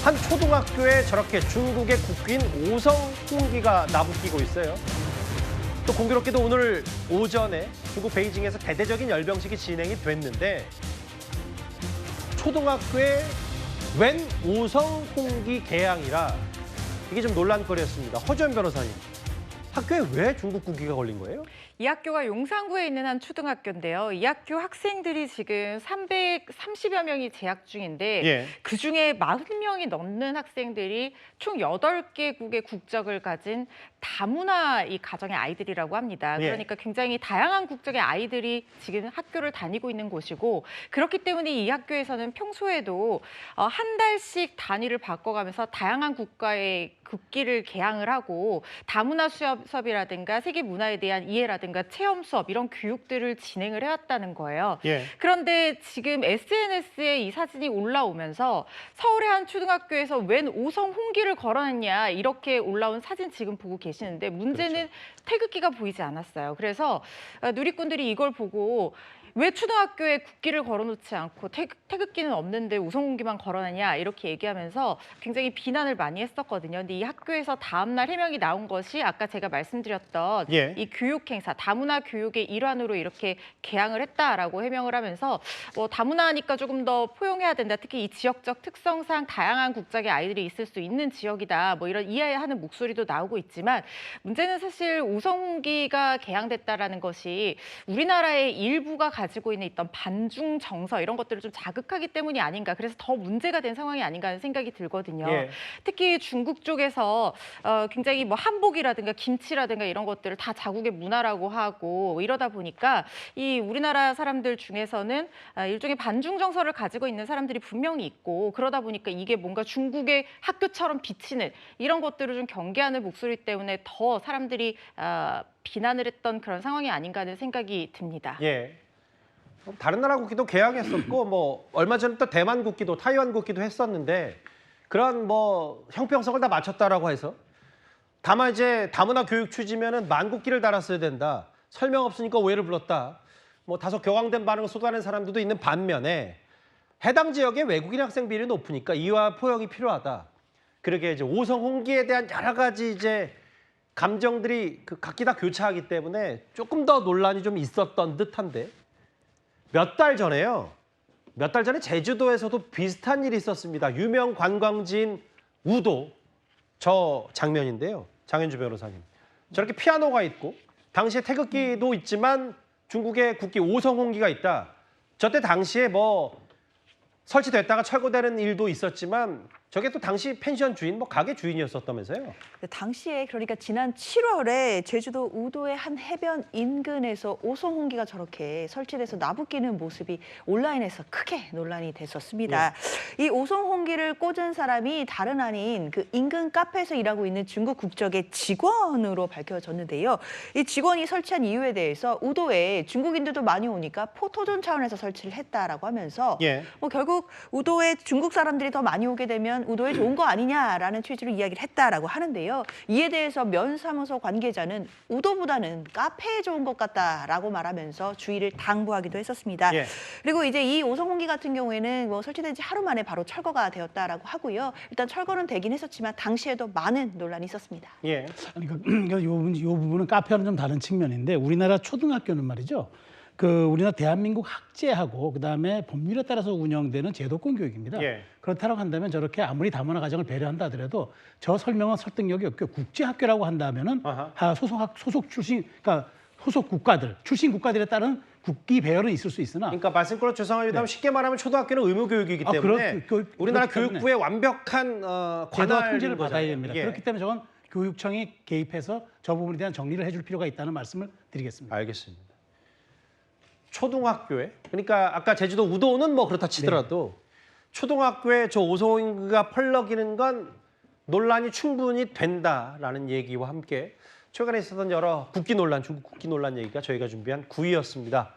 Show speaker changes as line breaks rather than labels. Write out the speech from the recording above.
한 초등학교에 저렇게 중국의 국기인 오성 홍기가 나부끼고 있어요. 또 공교롭게도 오늘 오전에 중국 베이징에서 대대적인 열병식이 진행이 됐는데 초등학교에 웬 오성 홍기 개양이라 이게 좀 논란거리였습니다. 허주연 변호사님, 학교에 왜 중국 국기가 걸린 거예요?
이 학교가 용산구에 있는 한 초등학교인데요. 이 학교 학생들이 지금 330여 명이 재학 중인데
예.
그중에 40명이 넘는 학생들이 총 8개국의 국적을 가진 다문화 이 가정의 아이들이라고 합니다.
예.
그러니까 굉장히 다양한 국적의 아이들이 지금 학교를 다니고 있는 곳이고 그렇기 때문에 이 학교에서는 평소에도 한 달씩 단위를 바꿔가면서 다양한 국가의 국기를 개양을 하고 다문화 수업이라든가 세계 문화에 대한 이해라든가 체험 수업 이런 교육들을 진행을 해왔다는 거예요.
예.
그런데 지금 SNS에 이 사진이 올라오면서 서울의 한 초등학교에서 웬 오성 홍기를 걸어냈냐 이렇게 올라온 사진 지금 보고 계시는데 문제는
그렇죠.
태극기가 보이지 않았어요. 그래서 누리꾼들이 이걸 보고 왜 초등학교에 국기를 걸어놓지 않고 태극기는 없는데 우성홍기만 걸어놨냐 이렇게 얘기하면서 굉장히 비난을 많이 했었거든요. 근데 이 학교에서 다음 날 해명이 나온 것이 아까 제가 말씀드렸던
예.
이 교육 행사, 다문화 교육의 일환으로 이렇게 개양을 했다라고 해명을 하면서 다문화니까 조금 더 포용해야 된다. 특히 이 지역적 특성상 다양한 국적의 아이들이 있을 수 있는 지역이다. 뭐 이런 이해하는 목소리도 나오고 있지만 문제는 사실 우성홍기가 개양됐다라는 것이 우리나라의 일부가 가지고 있는 있던 반중 정서 이런 것들을 좀 자극하기 때문이 아닌가. 그래서 더 문제가 된 상황이 아닌가 하는 생각이 들거든요.
예.
특히 중국 쪽에서 굉장히 뭐 한복이라든가 김치라든가 이런 것들을 다 자국의 문화라고 하고 이러다 보니까 이 우리나라 사람들 중에서는 일종의 반중 정서를 가지고 있는 사람들이 분명히 있고 그러다 보니까 이게 뭔가 중국의 학교처럼 비치는 이런 것들을 좀 경계하는 목소리 때문에 더 사람들이 비난을 했던 그런 상황이 아닌가 하는 생각이 듭니다.
예. 다른 나라 국기도 개양했었고 뭐 얼마 전에 또 대만 국기도 타이완 국기도 했었는데 그런 뭐 형평성을 다 맞췄다라고 해서 다만 이제 다문화 교육 취지면은 만국기를 달았어야 된다. 설명 없으니까 오해를 불렀다. 뭐 다소 격앙된 반응을 쏟아낸 사람들도 있는 반면에 해당 지역의 외국인 학생 비율이 높으니까 이와 포용이 필요하다. 그러게 이제 오성 홍기에 대한 여러 가지 이제 감정들이 각기 다 교차하기 때문에 조금 더 논란이 좀 있었던 듯한데 몇 달 전에요. 몇 달 전에 제주도에서도 비슷한 일이 있었습니다. 유명 관광지인 우도 저 장면인데요. 장현주 변호사님. 저렇게 피아노가 있고 당시에 태극기도 있지만 중국의 국기 오성홍기가 있다. 저때 당시에 뭐 설치됐다가 철거되는 일도 있었지만 저게 또 당시 펜션 주인, 뭐 가게 주인이었었다면서요?
네, 당시에 그러니까 지난 7월에 제주도 우도의 한 해변 인근에서 오성홍기가 저렇게 설치돼서 나부끼는 모습이 온라인에서 크게 논란이 됐었습니다. 이 오성홍기를 꽂은 사람이 다른 아닌 그 인근 카페에서 일하고 있는 중국 국적의 직원으로 밝혀졌는데요. 이 직원이 설치한 이유에 대해서 우도에 중국인들도 많이 오니까 포토존 차원에서 설치를 했다라고 하면서 뭐 결국 우도에 중국 사람들이 더 많이 오게 되면 우도에 좋은 거 아니냐라는 취지로 이야기를 했다라고 하는데요. 이에 대해서 면사무소 관계자는 우도보다는 카페에 좋은 것 같다라고 말하면서 주의를 당부하기도 했었습니다. 그리고 이제 이 오성홍기 같은 경우에는 뭐 설치된 지 하루 만에 바로 철거가 되었다라고 하고요. 일단 철거는 되긴 했었지만 당시에도 많은 논란이 있었습니다.
그러니까 이 부분은 카페와는 좀 다른 측면인데 우리나라 초등학교는 말이죠. 우리나라 대한민국 학제하고 그다음에 법률에 따라서 운영되는 제도권 교육입니다. 그렇다고 한다면 저렇게 아무리 다문화 가정을 배려한다 하더라도 저 설명은 설득력이 없고 국제학교라고 한다면은 소속 출신, 그러니까 소속 국가들, 출신 국가들에 따른 국기 배열은 있을 수 있으나.
그러니까 말씀껏 죄송합니다만 쉽게 말하면 초등학교는 의무 교육이기 때문에 우리나라 교육부의 완벽한
제도와 통제를 받아야 됩니다. 그렇기 때문에 저건 교육청이 개입해서 저 부분에 대한 정리를 해줄 필요가 있다는 말씀을 드리겠습니다.
알겠습니다. 초등학교에, 그러니까 아까 제주도 우도는 뭐 그렇다 치더라도 초등학교에 저 오성홍기가 펄럭이는 건 논란이 충분히 된다라는 얘기와 함께 최근에 있었던 여러 국기 논란, 중국 국기 논란 얘기가 저희가 준비한 9위였습니다.